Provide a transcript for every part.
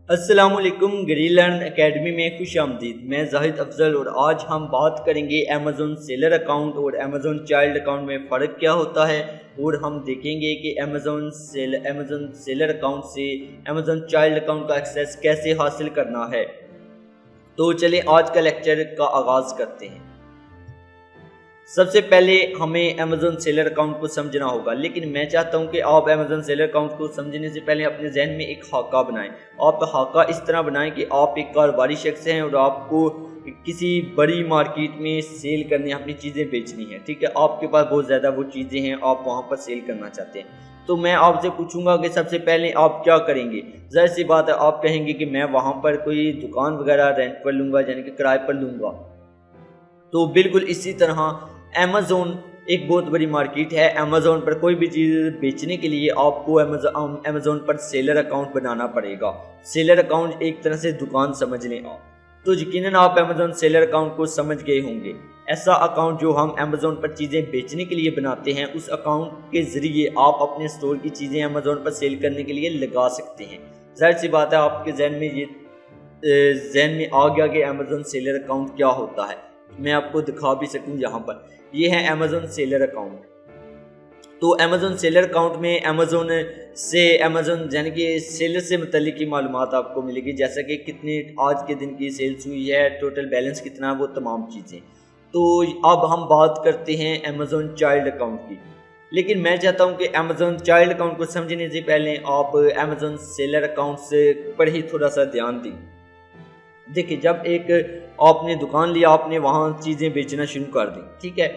السلام علیکم، گری لرن اکیڈمی میں خوش آمدید۔ میں زاہد افضل اور آج ہم بات کریں گے امیزون سیلر اکاؤنٹ اور امیزون چائلڈ اکاؤنٹ میں فرق کیا ہوتا ہے، اور ہم دیکھیں گے کہ امیزون سیلر اکاؤنٹ سے امیزون چائلڈ اکاؤنٹ کا ایکسیس کیسے حاصل کرنا ہے۔ تو چلیں آج کا لیکچر کا آغاز کرتے ہیں۔ سب سے پہلے ہمیں امیزون سیلر اکاؤنٹ کو سمجھنا ہوگا، لیکن میں چاہتا ہوں کہ آپ امیزون سیلر اکاؤنٹ کو سمجھنے سے پہلے اپنے ذہن میں ایک خاکہ بنائیں۔ آپ کا خاکہ اس طرح بنائیں کہ آپ ایک کاروباری شخص ہیں اور آپ کو کسی بڑی مارکیٹ میں سیل کرنی ہے، اپنی چیزیں بیچنی ہے، ٹھیک ہے۔ آپ کے پاس بہت زیادہ وہ چیزیں ہیں، آپ وہاں پر سیل کرنا چاہتے ہیں۔ تو میں آپ سے پوچھوں گا کہ سب سے پہلے آپ کیا کریں گے؟ ظاہر سی بات ہے، آپ کہیں گے کہ میں وہاں پر کوئی دکان وغیرہ رینٹ پر لوں گا، یعنی کہ کرائے پر لوں گا۔ تو بالکل اسی طرح امیزون ایک بہت بڑی مارکیٹ ہے۔ امیزون پر کوئی بھی چیز بیچنے کے لیے آپ کو امیزون پر سیلر اکاؤنٹ بنانا پڑے گا۔ سیلر اکاؤنٹ ایک طرح سے دکان سمجھ لیں آپ۔ تو یقیناً آپ امیزون سیلر اکاؤنٹ کو سمجھ گئے ہوں گے۔ ایسا اکاؤنٹ جو ہم امیزون پر چیزیں بیچنے کے لیے بناتے ہیں، اس اکاؤنٹ کے ذریعے آپ اپنے اسٹور کی چیزیں امیزون پر سیل کرنے کے لیے لگا سکتے ہیں۔ ظاہر سی بات ہے، آپ کے ذہن میں آ گیا کہ امیزون سیلر اکاؤنٹ کیا ہوتا ہے۔ میں آپ کو دکھا بھی سکوں یہاں پر، یہ ہے امیزون سیلر اکاؤنٹ۔ تو امیزون سیلر اکاؤنٹ میں امیزون یعنی کہ سیلر سے متعلق کی معلومات آپ کو ملے گی، جیسا کہ کتنی آج کے دن کی سیلز ہوئی ہے، ٹوٹل بیلنس کتنا ہے، وہ تمام چیزیں۔ تو اب ہم بات کرتے ہیں امیزون چائلڈ اکاؤنٹ کی، لیکن میں چاہتا ہوں کہ امیزون چائلڈ اکاؤنٹ کو سمجھنے سے پہلے آپ امیزون سیلر اکاؤنٹ پر ہی تھوڑا سا دھیان دیں۔ دیکھیں، جب ایک آپ نے دکان لیا، آپ نے وہاں چیزیں بیچنا شروع کر دیں، ٹھیک ہے،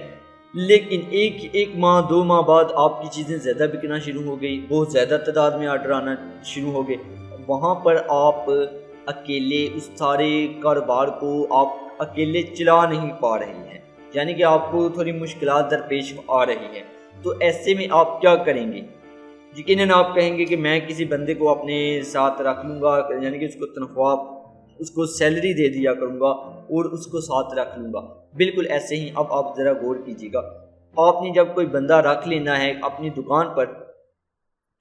لیکن ایک ماہ 2 ماہ بعد آپ کی چیزیں زیادہ بکنا شروع ہو گئی، بہت زیادہ تعداد میں آرڈر آنا شروع ہو گئے۔ وہاں پر آپ اکیلے اس سارے کاروبار کو آپ اکیلے چلا نہیں پا رہے ہیں، یعنی کہ آپ کو تھوڑی مشکلات درپیش آ رہی ہیں۔ تو ایسے میں آپ کیا کریں گے؟ یقیناً آپ کہیں گے کہ میں کسی بندے کو اپنے ساتھ رکھ لوں گا، یعنی کہ اس کو تنخواہ، اس کو سیلری دے دیا کروں گا اور اس کو ساتھ رکھ لوں گا۔ بالکل ایسے ہی اب آپ ذرا غور کیجیے گا، آپ نے جب کوئی بندہ رکھ لینا ہے اپنی دکان پر،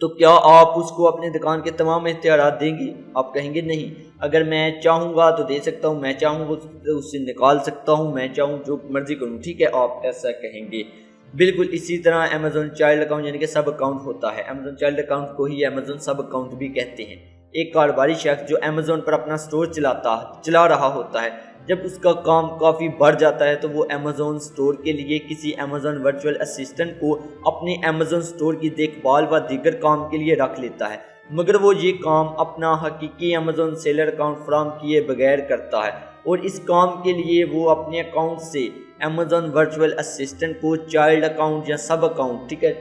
تو کیا آپ اس کو اپنے دکان کے تمام اختیارات دیں گے؟ آپ کہیں گے نہیں، اگر میں چاہوں گا تو دے سکتا ہوں، میں چاہوں گا اس سے نکال سکتا ہوں، میں چاہوں جو مرضی کروں، ٹھیک ہے، آپ ایسا کہیں گے۔ بالکل اسی طرح امیزون چائلڈ اکاؤنٹ یعنی کہ سب اکاؤنٹ ہوتا ہے۔ امیزون چائلڈ اکاؤنٹ کو ہی امیزون سب اکاؤنٹ بھی کہتے ہیں۔ ایک کاروباری شخص جو امیزون پر اپنا اسٹور چلا رہا ہوتا ہے، جب اس کا کام کافی بڑھ جاتا ہے تو وہ امیزون اسٹور کے لیے کسی امیزون ورچوئل اسسٹنٹ کو اپنے امیزون اسٹور کی دیکھ بھال و دیگر کام کے لیے رکھ لیتا ہے، مگر وہ یہ کام اپنا حقیقی امیزون سیلر اکاؤنٹ فراہم کیے بغیر کرتا ہے، اور اس کام کے لیے وہ اپنے اکاؤنٹ سے امیزون ورچوئل اسسٹنٹ کو چائلڈ اکاؤنٹ یا سب اکاؤنٹ، ٹھیک ہے،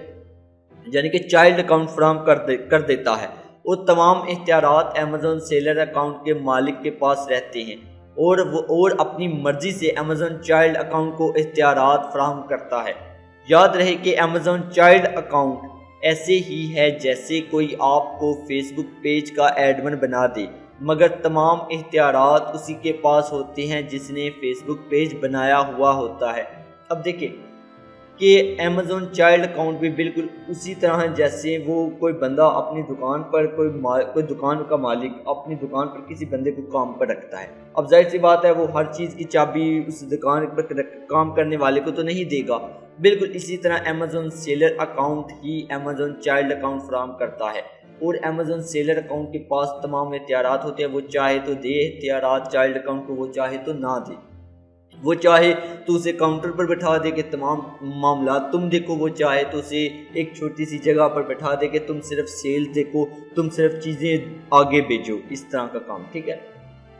یعنی کہ چائلڈ اکاؤنٹ فراہم کر دیتا ہے، اور تمام اختیارات امیزون سیلر اکاؤنٹ کے مالک کے پاس رہتے ہیں، اور اپنی مرضی سے امیزون چائلڈ اکاؤنٹ کو اختیارات فراہم کرتا ہے۔ یاد رہے کہ امیزون چائلڈ اکاؤنٹ ایسے ہی ہے جیسے کوئی آپ کو فیس بک پیج کا ایڈمن بنا دے، مگر تمام اختیارات اسی کے پاس ہوتے ہیں جس نے فیس بک پیج بنایا ہوا ہوتا ہے۔ اب دیکھیں کہ امیزون چائلڈ اکاؤنٹ بھی بالکل اسی طرح ہے جیسے وہ کوئی بندہ اپنی دکان پر کوئی دکان کا مالک اپنی دکان پر کسی بندے کو کام پر رکھتا ہے۔ اب ظاہر سی بات ہے، وہ ہر چیز کی چابی اس دکان پر کام کرنے والے کو تو نہیں دے گا۔ بالکل اسی طرح امیزون سیلر اکاؤنٹ ہی امیزون چائلڈ اکاؤنٹ فراہم کرتا ہے، اور امیزون سیلر اکاؤنٹ کے پاس تمام اختیارات ہوتے ہیں۔ وہ چاہے تو دے اختیارات چائلڈ اکاؤنٹ کو، وہ چاہے تو نہ دے، وہ چاہے تو اسے کاؤنٹر پر بٹھا دے کہ تمام معاملات تم دیکھو، وہ چاہے تو اسے ایک چھوٹی سی جگہ پر بٹھا دے کہ تم صرف سیل دیکھو، تم صرف چیزیں آگے بھیجو، اس طرح کا کام، ٹھیک ہے۔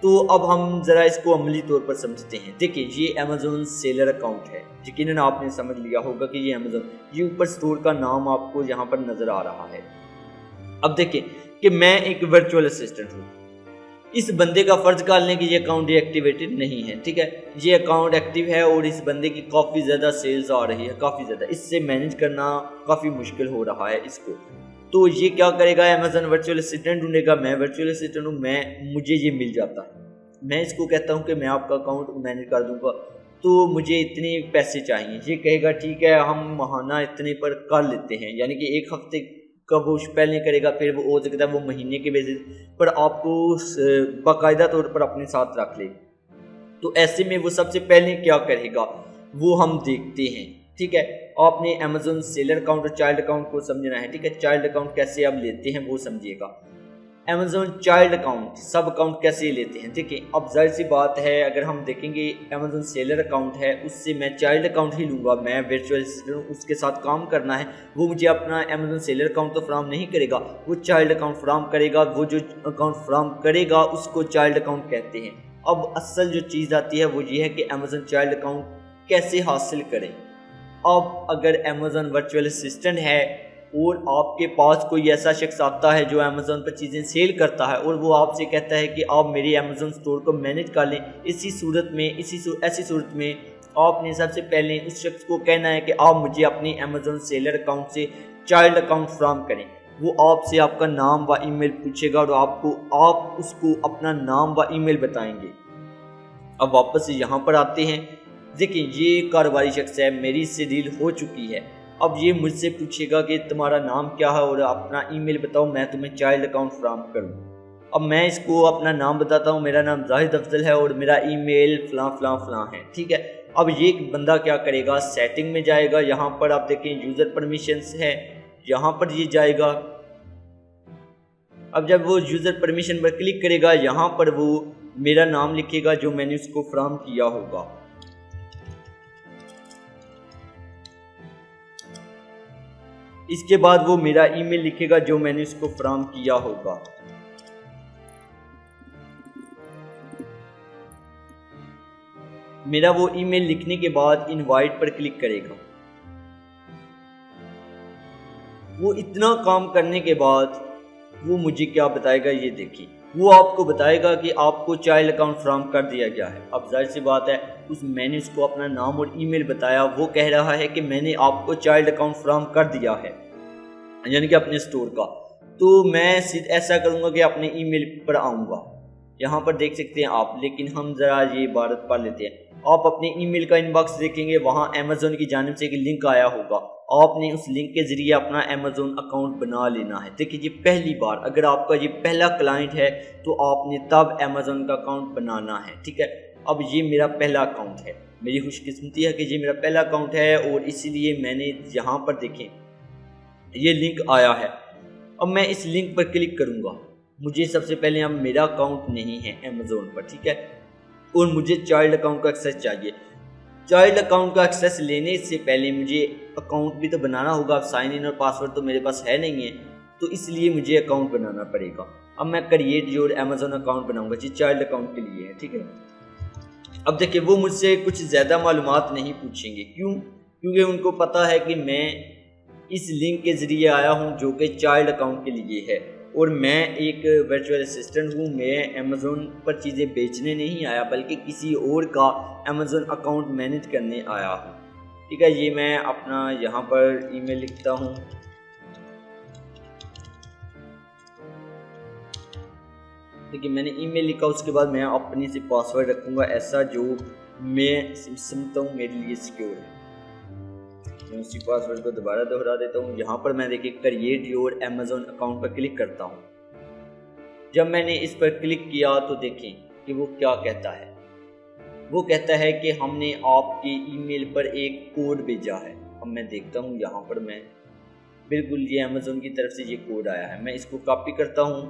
تو اب ہم ذرا اس کو عملی طور پر سمجھتے ہیں۔ دیکھیں، یہ امیزون سیلر اکاؤنٹ ہے، یقیناً آپ نے سمجھ لیا ہوگا کہ یہ امیزون، یہ اوپر سٹور کا نام آپ کو یہاں پر نظر آ رہا ہے۔ اب دیکھیں کہ میں ایک ورچوئل اسسٹنٹ ہوں، اس بندے کا فرض کر لیں کہ یہ اکاؤنٹ ڈی ایکٹیویٹڈ نہیں ہے، ٹھیک ہے، یہ اکاؤنٹ ایکٹیو ہے اور اس بندے کی کافی زیادہ سیلز آ رہی ہے، کافی زیادہ، اس سے مینیج کرنا کافی مشکل ہو رہا ہے اس کو۔ تو یہ کیا کرے گا؟ امیزون ورچوئل اسسٹنٹ ڈھونڈے گا۔ میں ورچوئل اسسٹنٹ ہوں، مجھے یہ مل جاتا ہے، میں اس کو کہتا ہوں کہ میں آپ کا اکاؤنٹ مینیج کر دوں گا، تو مجھے اتنے پیسے چاہیے۔ یہ کہے گا ٹھیک ہے، ہم ماہانہ اتنے پر کر لیتے ہیں، یعنی کہ ایک ہفتے کا وہ پہلے کرے گا، پھر وہ ہو سکتا ہے وہ مہینے کے بیسس پر آپ کو باقاعدہ طور پر اپنے ساتھ رکھ لے۔ تو ایسے میں وہ سب سے پہلے کیا کرے گا وہ ہم دیکھتے ہیں، ٹھیک ہے۔ آپ نے امیزون سیلر اکاؤنٹ اور چائلڈ اکاؤنٹ کو سمجھنا ہے، ٹھیک ہے۔ چائلڈ اکاؤنٹ کیسے آپ لیتے ہیں وہ سمجھیے گا۔ امیزون چائلڈ اکاؤنٹ سب اکاؤنٹ کیسے لیتے ہیں، دیکھیں اب ظاہر سی بات ہے اگر ہم دیکھیں گے امیزون سیلر اکاؤنٹ ہے اس سے میں چائلڈ اکاؤنٹ ہی لوں گا، میں ورچوئل اسسٹنٹ اس کے ساتھ کام کرنا ہے، وہ مجھے اپنا امیزون سیلر اکاؤنٹ تو فراہم نہیں کرے گا، وہ چائلڈ اکاؤنٹ فراہم کرے گا، وہ جو اکاؤنٹ فراہم کرے گا اس کو چائلڈ اکاؤنٹ کہتے ہیں۔ اب اصل جو چیز آتی ہے وہ یہ ہے کہ امیزون چائلڈ اکاؤنٹ کیسے حاصل کریں۔ اب اگر امیزون ورچوئل اسسٹنٹ ہے اور آپ کے پاس کوئی ایسا شخص آتا ہے جو امیزون پر چیزیں سیل کرتا ہے اور وہ آپ سے کہتا ہے کہ آپ میری امیزون اسٹور کو مینیج کر لیں، ایسی صورت میں آپ نے سب سے پہلے اس شخص کو کہنا ہے کہ آپ مجھے اپنی امیزون سیلر اکاؤنٹ سے چائلڈ اکاؤنٹ فراہم کریں۔ وہ آپ سے آپ کا نام و ای میل پوچھے گا اور آپ اس کو اپنا نام و ای میل بتائیں گے۔ اب واپس یہاں پر آتے ہیں، دیکھیں یہ کاروباری شخص ہے، میری اس سے ڈیل ہو چکی ہے، اب یہ مجھ سے پوچھے گا کہ تمہارا نام کیا ہے اور اپنا ای میل بتاؤ، میں تمہیں چائلڈ اکاؤنٹ فراہم کروں۔ اب میں اس کو اپنا نام بتاتا ہوں، میرا نام زاہد افضل ہے اور میرا ای میل فلاں فلاں فلاں ہے، ٹھیک ہے۔ اب یہ بندہ کیا کرے گا، سیٹنگ میں جائے گا، یہاں پر آپ دیکھیں یوزر پرمیشنز ہے، یہاں پر یہ جائے گا۔ اب جب وہ یوزر پرمیشن پر کلک کرے گا یہاں پر وہ میرا نام لکھے گا جو میں نے اس کو فراہم کیا ہوگا۔ اس کے بعد وہ میرا ای میل لکھے گا جو میں نے اس کو فراہم کیا ہوگا۔ میرا وہ ای میل لکھنے کے بعد انوائٹ پر کلک کرے گا۔ وہ اتنا کام کرنے کے بعد وہ مجھے کیا بتائے گا، یہ دیکھیں وہ آپ کو بتائے گا کہ آپ کو چائلڈ اکاؤنٹ فراہم کر دیا گیا ہے۔ اب ظاہر سی بات ہے میں نے اس کو اپنا نام اور ای میل بتایا، وہ کہہ رہا ہے کہ میں نے آپ کو چائلڈ اکاؤنٹ فراہم کر دیا ہے، یعنی کہ اپنے اسٹور کا۔ تو میں ایسا کروں گا کہ اپنے ای میل پر آؤں گا، یہاں پر دیکھ سکتے ہیں آپ، لیکن ہم ذرا یہ عبارت پڑھ لیتے ہیں۔ آپ اپنے ای میل کا ان باکس دیکھیں گے، وہاں امیزون کی جانب سے ایک لنک آیا ہوگا، آپ نے اس لنک کے ذریعے اپنا امیزون اکاؤنٹ بنا لینا ہے۔ دیکھیں یہ پہلی بار اگر آپ کا یہ پہلا کلائنٹ ہے تو آپ نے تب امیزون کا اکاؤنٹ بنانا ہے، ٹھیک ہے۔ اب یہ میرا پہلا اکاؤنٹ ہے، میری خوش قسمتی ہے کہ یہ میرا پہلا اکاؤنٹ ہے اور اسی لیے میں نے یہاں پر دیکھیں یہ لنک آیا ہے۔ اب میں اس لنک پر کلک کروں گا، مجھے سب سے پہلے اب میرا اکاؤنٹ نہیں ہے امیزون پر، ٹھیک ہے، اور مجھے چائلڈ اکاؤنٹ کا ایکسیس چاہیے۔ چائلڈ اکاؤنٹ کا ایکسیس لینے سے پہلے مجھے اکاؤنٹ بھی تو بنانا ہوگا، سائن ان اور پاسورڈ تو میرے پاس ہے نہیں ہے، تو اس لیے مجھے اکاؤنٹ بنانا پڑے گا۔ اب میں کریٹ یور امیزون اکاؤنٹ بناؤں گا، جی چائلڈ اکاؤنٹ کے لیے ہے، ٹھیک ہے۔ اب دیکھیں وہ مجھ سے کچھ زیادہ معلومات نہیں پوچھیں گے، کیونکہ ان کو پتہ ہے کہ میں اس لنک کے ذریعے آیا ہوں جو کہ چائلڈ اکاؤنٹ کے لیے ہے، اور میں ایک ورچوئل اسسٹنٹ ہوں، میں امیزون پر چیزیں بیچنے نہیں آیا بلکہ کسی اور کا امیزون اکاؤنٹ مینیج کرنے آیا ہوں، ٹھیک ہے۔ یہ میں اپنا یہاں پر ای میل لکھتا ہوں، دیکھیے میں نے ای میل لکھا، اس کے بعد میں اپنی سے پاسورڈ رکھوں گا ایسا جو میں سمجھتا ہوں میرے لیے سیکیور ہے۔ میں اسی پاسورڈ کو دوبارہ دہرا دیتا ہوں، یہاں پر میں دیکھیں create your Amazon account per click کرتا ہوں۔ جب میں نے اس پر کلک کیا تو دیکھیں کہ وہ کیا کہتا ہے، وہ کہتا ہے کہ ہم نے آپ کے ای میل پر ایک کوڈ بھیجا ہے۔ اب میں دیکھتا ہوں یہاں پر میں بالکل یہ امیزون کی طرف سے یہ کوڈ آیا ہے، میں اس کو کاپی کرتا ہوں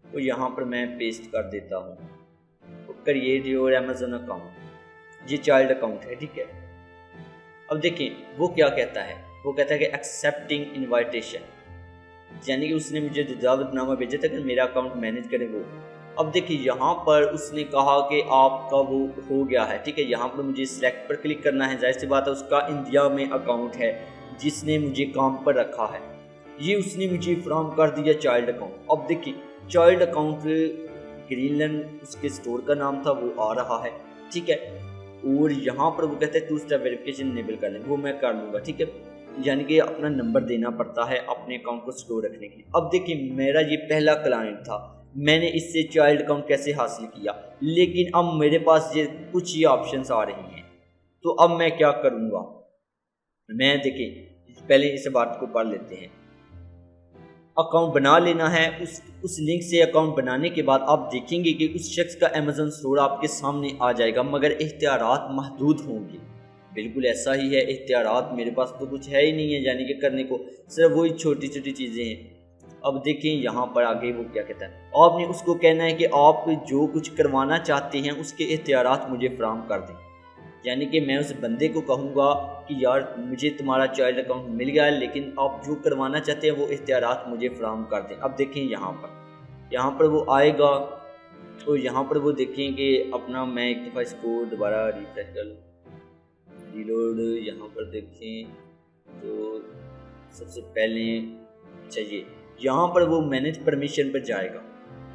اور یہاں پر میں پیسٹ کر دیتا ہوں، کریٹ یور امیزون اکاؤنٹ، یہ چائلڈ اکاؤنٹ ہے، ٹھیک ہے۔ اب دیکھیں وہ کیا کہتا ہے، وہ کہتا ہے کہ ایکسیپٹنگ انوائٹیشن، یعنی کہ اس نے مجھے دعوت نامہ بھیجا تھا کہ میرا اکاؤنٹ مینیج کرے وہ۔ اب دیکھیں یہاں پر اس نے کہا کہ آپ کا وہ ہو گیا ہے، ٹھیک ہے، یہاں پر مجھے سلیکٹ پر کلک کرنا ہے، ظاہر سی بات ہے اس کا انڈیا میں اکاؤنٹ ہے جس نے مجھے کام پر رکھا ہے، یہ اس نے مجھے فراہم کر دیا چائلڈ اکاؤنٹ۔ اب دیکھیں چائلڈ اکاؤنٹ گرین لینڈ اس کے اسٹور کا نام تھا، وہ آ رہا ہے، ٹھیک ہے، اور یہاں پر وہ کہتے ہیں 2 اسٹیپ ویریفیکیشن انیبل کر لیں، وہ میں کر لوں گا، ٹھیک ہے، یعنی کہ اپنا نمبر دینا پڑتا ہے اپنے اکاؤنٹ کو اسٹور رکھنے کے لیے۔ اب دیکھیں میرا یہ پہلا کلائنٹ تھا، میں نے اس سے چائلڈ اکاؤنٹ کیسے حاصل کیا، لیکن اب میرے پاس یہ کچھ ہی آپشنس آ رہی ہیں، تو اب میں کیا کروں گا، میں دیکھیں پہلے اس بات کو پڑھ لیتے ہیں۔ اکاؤنٹ بنا لینا ہے۔ اس لنک سے اکاؤنٹ بنانے کے بعد آپ دیکھیں گے کہ اس شخص کا امیزون اسٹور آپ کے سامنے آ جائے گا، مگر اختیارات محدود ہوں گے۔ بالکل ایسا ہی ہے، اختیارات میرے پاس تو کچھ ہے ہی نہیں ہے یعنی کہ کرنے کو، صرف وہی چھوٹی چھوٹی چیزیں ہیں۔ اب دیکھیں یہاں پر آگے وہ کیا کہتا ہے، آپ نے اس کو کہنا ہے کہ آپ جو کچھ کروانا چاہتے ہیں اس کے اختیارات مجھے فراہم کر دیں، یعنی کہ میں اس بندے کو کہوں گا کہ یار مجھے تمہارا چائلڈ اکاؤنٹ مل گیا ہے، لیکن آپ جو کروانا چاہتے ہیں وہ اختیارات مجھے فراہم کر دیں۔ اب دیکھیں یہاں پر وہ آئے گا تو یہاں پر وہ دیکھیں کہ اپنا، میں ایک دفعہ اس کو دوبارہ ریفریش کر لوں، ریلوڈ، یہاں پر دیکھیں تو سب سے پہلے چاہیے یہاں پر وہ مینیج پرمیشن پر جائے گا۔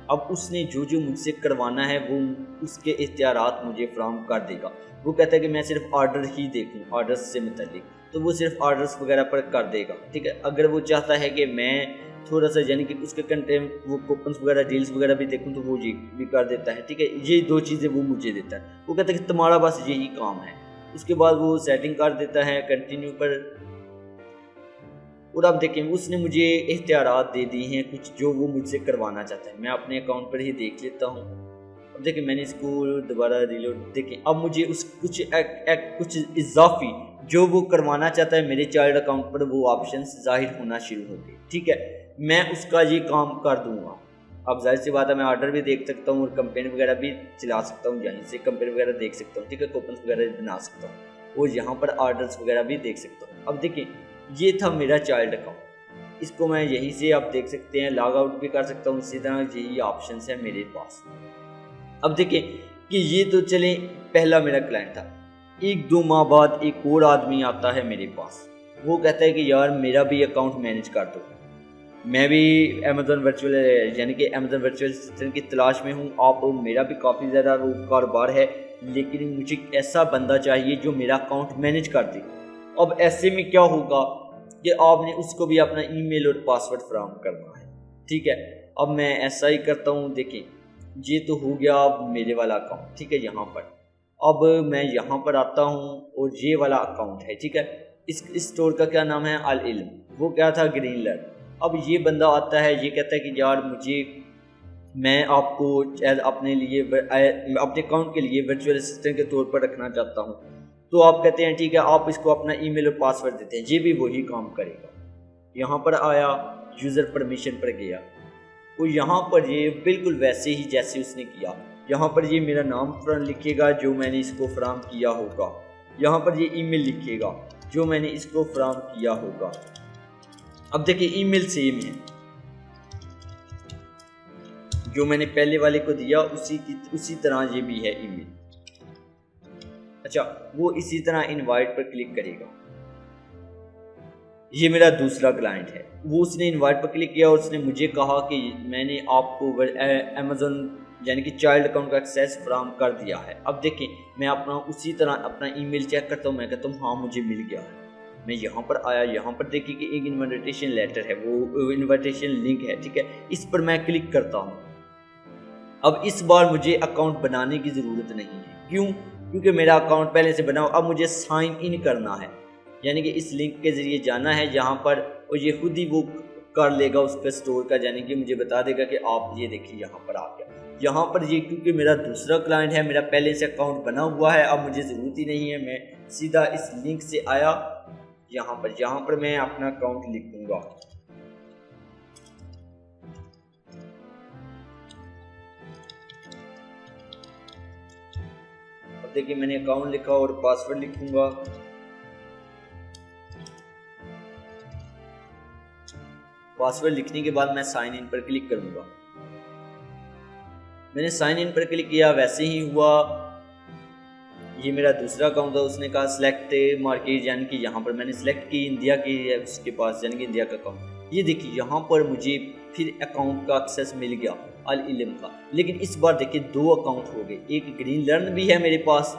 اب اس نے جو مجھ سے کروانا ہے وہ اس کے اختیارات مجھے فراہم کر دے گا۔ وہ کہتا ہے کہ میں صرف آرڈر ہی دیکھوں، آرڈرز سے متعلق، تو وہ صرف آرڈرز وغیرہ پر کر دے گا، ٹھیک ہے۔ اگر وہ چاہتا ہے کہ میں تھوڑا سا یعنی کہ اس کے کنٹینٹ وہ کوپنس وغیرہ ڈیلز وغیرہ بھی دیکھوں تو وہ بھی کر دیتا ہے، ٹھیک ہے۔ یہ دو چیزیں وہ مجھے دیتا ہے، وہ کہتا ہے کہ تمہارا بس یہی کام ہے۔ اس کے بعد وہ سیٹنگ کر دیتا ہے کنٹینیو پر، اور اب دیکھیں اس نے مجھے اختیارات دے دی ہیں کچھ جو وہ مجھ سے کروانا چاہتا ہے۔ میں اپنے اکاؤنٹ پر ہی دیکھ لیتا ہوں۔ اب دیکھیں میں نے اس کو دوبارہ ریلوڈ، دیکھیں اب مجھے اس کچھ اضافی جو وہ کروانا چاہتا ہے میرے چائلڈ اکاؤنٹ پر وہ آپشنز ظاہر ہونا شروع ہو گئے، ٹھیک ہے۔ میں اس کا یہ کام کر دوں گا۔ اب ظاہر سی بات ہے میں آرڈر بھی دیکھ سکتا ہوں اور کمپین وغیرہ بھی چلا سکتا ہوں، یہیں سے کمپین وغیرہ دیکھ سکتا ہوں، ٹھیک ہے، کوپنس وغیرہ بنا سکتا ہوں اور یہاں پر آرڈرز وغیرہ بھی دیکھ سکتا ہوں۔ اب دیکھیں یہ تھا میرا چائلڈ اکاؤنٹ، اس کو میں یہیں سے آپ دیکھ سکتے ہیں لاگ آؤٹ بھی کر سکتا ہوں، اسی طرح یہی آپشنس ہیں میرے پاس۔ اب دیکھیں کہ یہ تو چلیں پہلا میرا کلائنٹ تھا، ایک دو ماہ بعد ایک اور آدمی آتا ہے میرے پاس، وہ کہتا ہے کہ یار میرا بھی اکاؤنٹ مینیج کر دو، میں بھی امیزون ورچوئل یعنی کہ امیزون ورچوئل اسسٹنٹ کی تلاش میں ہوں، آپ میرا بھی کافی زیادہ وہ کاروبار ہے، لیکن مجھے ایسا بندہ چاہیے جو میرا اکاؤنٹ مینیج کر دے۔ اب ایسے میں کیا ہوگا کہ آپ نے اس کو بھی اپنا ای میل اور پاسورڈ فراہم کرنا ہے، ٹھیک ہے۔ اب میں ایسا ہی کرتا ہوں، دیکھیں یہ تو ہو گیا اب میرے والا اکاؤنٹ، ٹھیک ہے۔ یہاں پر اب میں یہاں پر آتا ہوں اور یہ والا اکاؤنٹ ہے، ٹھیک ہے۔ اس اسٹور کا کیا نام ہے؟ العلم، وہ کیا تھا؟ Green learn. اب یہ بندہ آتا ہے، یہ کہتا ہے کہ یار میں آپ کو اپنے لیے اپنے اکاؤنٹ کے لیے ورچوئل اسسٹنٹ کے طور پر رکھنا چاہتا ہوں، تو آپ کہتے ہیں ٹھیک ہے، آپ اس کو اپنا ای میل اور پاسورڈ دیتے ہیں، یہ بھی وہی کام کرے گا۔ یہاں پر آیا، یوزر پرمیشن پر گیا، وہ یہاں پر یہ بالکل ویسے ہی جیسے اس نے کیا، یہاں پر یہ میرا نام لکھے گا جو میں نے اس کو فراہم کیا ہوگا، یہاں پر یہ ای میل لکھے گا جو میں نے اس کو فراہم کیا ہوگا۔ اب دیکھیں ای میل سیم ہے، جو میں نے پہلے والے کو دیا اسی طرح یہ بھی ہے ای میل۔ اچھا، وہ اسی طرح انوائٹ پر کلک کرے گا۔ یہ میرا دوسرا کلائنٹ ہے، وہ اس نے انوائٹ پر کلک کیا اور اس نے مجھے کہا کہ میں نے آپ کو امیزون یعنی کہ چائلڈ اکاؤنٹ کا ایکسیس فراہم کر دیا ہے۔ اب دیکھیں میں اسی طرح اپنا ای میل چیک کرتا ہوں، میں کہتا ہوں ہاں مجھے مل گیا ہے۔ میں یہاں پر آیا، یہاں پر دیکھیں کہ ایک انویٹیشن لیٹر ہے، وہ انویٹیشن لنک ہے، ٹھیک ہے، اس پر میں کلک کرتا ہوں۔ اب اس بار مجھے اکاؤنٹ بنانے کی ضرورت نہیں ہے، کیونکہ میرا اکاؤنٹ پہلے سے بنا ہو۔ اب مجھے سائن ان کرنا ہے، یعنی کہ اس لنک کے ذریعے جانا ہے یہاں پر، اور یہ خود ہی وہ کر لے گا اس کا اسٹور کا، یعنی کہ مجھے بتا دے گا کہ آپ یہ دیکھیے یہاں پر آ گیا۔ یہاں پر یہ کیونکہ میرا دوسرا کلائنٹ ہے، میرا پہلے سے اکاؤنٹ بنا ہوا ہے، اب مجھے ضرورت ہی نہیں ہے، میں سیدھا اس لنک سے آیا یہاں پر میں اپنا اکاؤنٹ لکھوں گا۔ اب دیکھیں میں نے اکاؤنٹ لکھا اور پاسورڈ لکھوں گا۔ پاسورڈ لکھنے کے بعد میں سائن ان پر کلک کروں گا۔ میں نے سائن ان پر کلک کیا، ویسے ہی ہوا۔ یہ میرا دوسرا اکاؤنٹ تھا، اس نے کہا سلیکٹ مارکیٹ، یعنی کہ یہاں پر میں نے سلیکٹ کی انڈیا کی ہے اس کے پاس، یعنی کہ انڈیا کا اکاؤنٹ۔ یہ دیکھیے یہاں پر مجھے پھر اکاؤنٹ کا ایکسیس مل گیا العلم کا، لیکن اس بار دیکھیے دو اکاؤنٹ ہو گئے، ایک گرین لرن بھی ہے میرے پاس،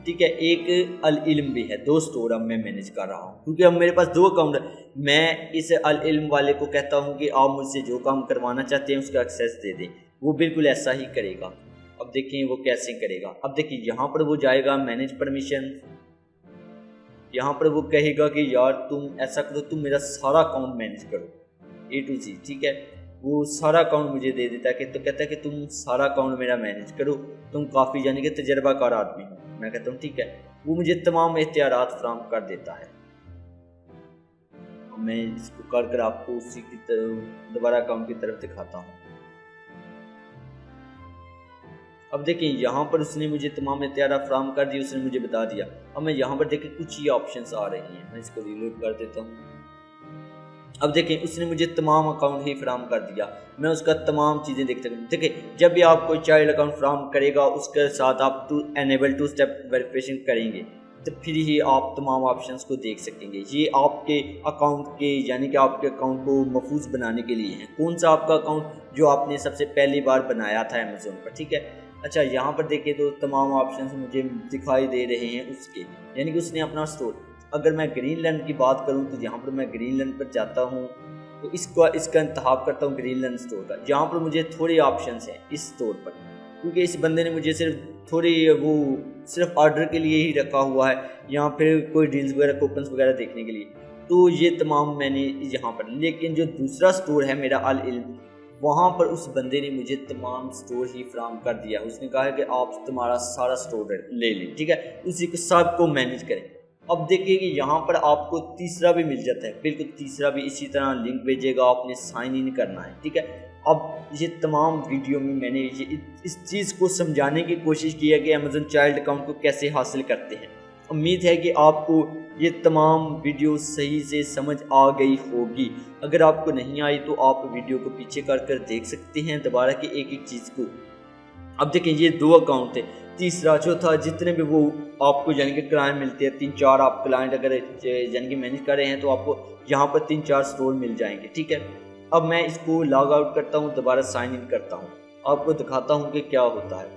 ٹھیک ہے، ایک العلم بھی ہے، دو اسٹور اب میں مینیج کر رہا ہوں کیونکہ اب میرے پاس دو اکاؤنٹ ہے۔ میں اس العلم والے کو کہتا ہوں کہ آپ مجھ سے جو کام کروانا چاہتے ہیں اس کا ایکسیس دے دیں، وہ بالکل ایسا ہی کرے گا۔ اب دیکھیں وہ کیسے کرے گا۔ اب دیکھیں یہاں پر وہ جائے گا مینیج پرمیشن، یہاں پر وہ کہے گا کہ یار تم ایسا کرو، تم میرا سارا اکاؤنٹ مینیج کرو، A to Z, ٹھیک ہے. وہ سارا اکاؤنٹ مجھے دے دیتا ہے کہ تو کہتا ہے کہ تم سارا اکاؤنٹ میرا مینیج کرو، تم کافی یعنی کہ تجربہ کار آدمی ہو. میں کہتا ہوں ٹھیک ہے. وہ مجھے تمام اختیارات فراہم کر دیتا ہے. میں اس کو کر آپ کو اسی کی دوبارہ اکاؤنٹ کی طرف دکھاتا ہوں. اب دیکھیں یہاں پر اس نے مجھے تمام اختیارات فراہم کر دی، اس نے مجھے بتا دیا. اب میں یہاں پر دیکھیں کچھ ہی آپشنز آ رہی ہیں، میں اس کو ریلوڈ کر دیتا ہوں. اب دیکھیں اس نے مجھے تمام اکاؤنٹ ہی فراہم کر دیا، میں اس کا تمام چیزیں دیکھ سکتا ہوں. دیکھیں جب بھی آپ کوئی چائلڈ اکاؤنٹ فراہم کرے گا اس کے ساتھ آپ انیبل 2 اسٹیپ ویریفیکیشن کریں گے تو پھر ہی آپ تمام آپشنز کو دیکھ سکیں گے. یہ آپ کے اکاؤنٹ کے یعنی کہ آپ کے اکاؤنٹ کو محفوظ بنانے کے لیے ہے. کون سا آپ کا اکاؤنٹ جو آپ نے سب سے پہلی بار بنایا تھا امیزون پر، ٹھیک ہے. اچھا یہاں پر دیکھیں تو تمام آپشنز مجھے دکھائی دے رہے ہیں اس کے، یعنی کہ اس نے اپنا اسٹور. اگر میں گرین لینڈ کی بات کروں تو یہاں پر میں گرین لینڈ پر جاتا ہوں تو اس کا انتخاب کرتا ہوں گرین لینڈ اسٹور کا. یہاں پر مجھے تھوڑی آپشنز ہیں اس اسٹور پر، کیونکہ اس بندے نے مجھے صرف آرڈر کے لیے ہی رکھا ہوا ہے، یہاں پھر کوئی ڈیلز وغیرہ کوپنز وغیرہ دیکھنے کے لیے. تو یہ تمام میں نے یہاں پر، لیکن جو دوسرا اسٹور ہے میرا العلم، وہاں پر اس بندے نے مجھے تمام اسٹور ہی فراہم کر دیا. اس نے کہا کہ آپ تمہارا سارا اسٹور لے لیں، ٹھیک ہے، اسی کو سب کو مینیج کریں. اب دیکھیے کہ یہاں پر آپ کو تیسرا بھی مل جاتا ہے، بالکل تیسرا بھی اسی طرح لنک بھیجے گا، آپ نے سائن ان کرنا ہے، ٹھیک ہے. اب یہ تمام ویڈیو میں نے اس چیز کو سمجھانے کی کوشش کی ہے کہ امیزون چائلڈ اکاؤنٹ کو کیسے حاصل کرتے ہیں. امید ہے کہ آپ کو یہ تمام ویڈیو صحیح سے سمجھ آ گئی ہوگی. اگر آپ کو نہیں آئی تو آپ ویڈیو کو پیچھے کر دیکھ سکتے ہیں دوبارہ کہ ایک ایک چیز کو. اب دیکھیں یہ 2 اکاؤنٹ تھے، تیسرا چوتھا جتنے بھی وہ آپ کو یعنی کہ کلائنٹ ملتے ہیں 3-4 آپ کلائنٹ اگر یعنی کہ مینیج کر رہے ہیں تو آپ کو یہاں پر 3-4 اسٹور مل جائیں گے، ٹھیک ہے. اب میں اس کو لاگ آؤٹ کرتا ہوں، دوبارہ سائن ان کرتا ہوں، آپ کو دکھاتا ہوں کہ کیا ہوتا ہے.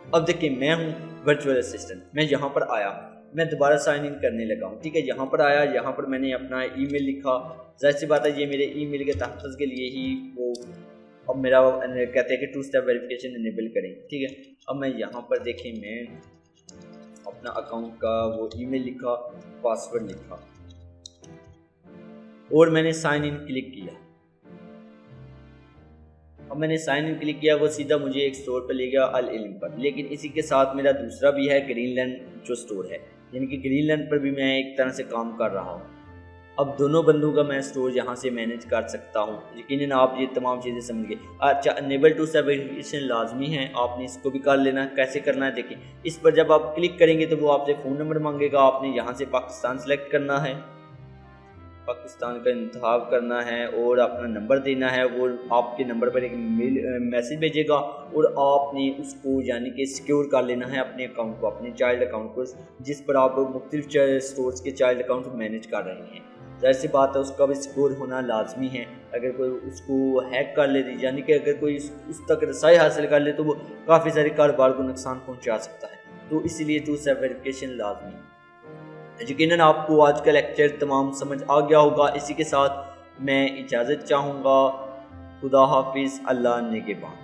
اب دیکھیں میں ہوں ورچوئل اسسٹنٹ، میں یہاں پر آیا، میں دوبارہ سائن ان کرنے لگا ہوں، ٹھیک ہے. یہاں پر آیا، یہاں پر میں نے اپنا ای میل لکھا. ظاہر سی بات ہے یہ میرے ای میل کے تحفظ کے لیے ہی وہ اب میرا کہتے ہیں کہ 2 اسٹیپ ویریفیکیشن انیبل کریں، ٹھیک ہے. اب میں یہاں پر دیکھیں میں اپنا اکاؤنٹ کا وہ ای میل لکھا، پاسورڈ لکھا اور میں نے سائن ان کلک کیا. اب میں نے سائن ان کلک کیا، وہ سیدھا مجھے ایک اسٹور پر لے گیا العلم پر. لیکن اسی کے ساتھ میرا دوسرا بھی ہے گرین لینڈ جو اسٹور ہے، یعنی کہ گرین لینڈ پر بھی میں ایک طرح سے کام کر رہا ہوں. اب دونوں بندوں کا میں اسٹور یہاں سے مینیج کر سکتا ہوں. یقیناً آپ یہ تمام چیزیں سمجھ گئے. اچھا انیبل 2 اسٹیپ ویریفیکیشن لازمی ہے، آپ نے اس کو بھی کر لینا. کیسے کرنا ہے دیکھیں، اس پر جب آپ کلک کریں گے تو وہ آپ سے فون نمبر مانگے گا. آپ نے یہاں سے پاکستان سلیکٹ کرنا ہے، پاکستان کا انتخاب کرنا ہے اور اپنا نمبر دینا ہے. وہ آپ کے نمبر پر ایک میسیج بھیجے گا اور آپ نے اس کو یعنی کہ سیکیور کر لینا ہے اپنے اکاؤنٹ کو، اپنے چائلڈ اکاؤنٹ کو، جس پر آپ مختلف اسٹورز کے چائلڈ اکاؤنٹ مینیج کر رہے ہیں. ظاہر سی بات ہے اس کا بھی سیکور ہونا لازمی ہے. اگر کوئی اس کو ہیک کر لے یعنی کہ اگر کوئی اس تک رسائی حاصل کر لے تو وہ کافی سارے کاروبار کو نقصان پہنچا سکتا ہے. تو اسی لیے 2 اسٹیپ ویریفیکیشن لازمی ہے. یقیناً آپ کو آج کا لیکچر تمام سمجھ آ گیا ہوگا. اسی کے ساتھ میں اجازت چاہوں گا. خدا حافظ، اللہ نگہبان.